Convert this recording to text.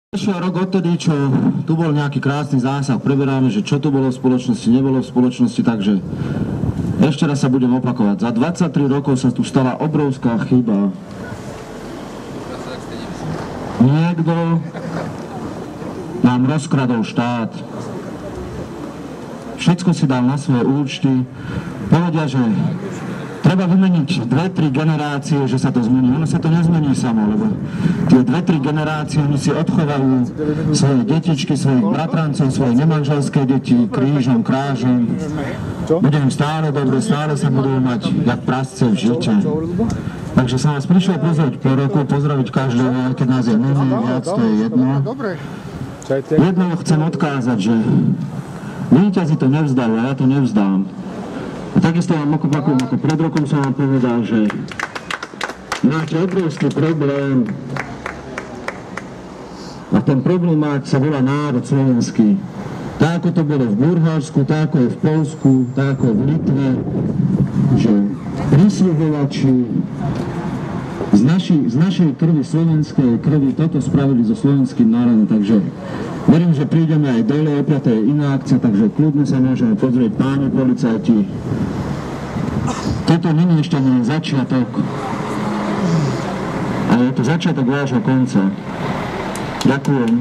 Prešiel rok odtedy, čo tu bol nejaký krásny zásah, preberáme, že čo tu bolo v spoločnosti, nebolo v spoločnosti, takže ešte raz sa budem opakovať. Za 23 rokov sa tu stala obrovská chyba. Niekto nám rozkradol štát. Všetko si dal na svoje účty. Povedia, že treba vymeniť 2-3 generácie, že sa to zmení. Ono sa to nezmení samo, lebo tie 2-3 generácie, oni si odchovajú svoje detičky, svojich bratrancov, svoje nemanželské deti, krížom, krážom. Bude im stále dobre, stále sa budú mať jak prasce v žite. Takže som vás prišiel pozrieť po roku, pozdraviť každého, keď nás je menej, viac, to je jedno. Jedno chcem odkázať, že víťazi to nevzdajú, a ja to nevzdám. A takisto vám opakujem, ako pred rokom som vám povedal, že máte obrovský problém a ten problém sa volá národ slovenský. Tak ako to bolo v Bulharsku, tak ako je v Poľsku, tak ako v Litve, že prisľubovači z našej krvi, slovenskej krvi, toto spravili so slovenským národom, takže verím, že prídeme aj dole, opäť to je iná akcia, takže kľudne sa môžeme pozrieť, páni policajti. Toto nie je ešte len začiatok, ale je to začiatok vášho konca. Ďakujem.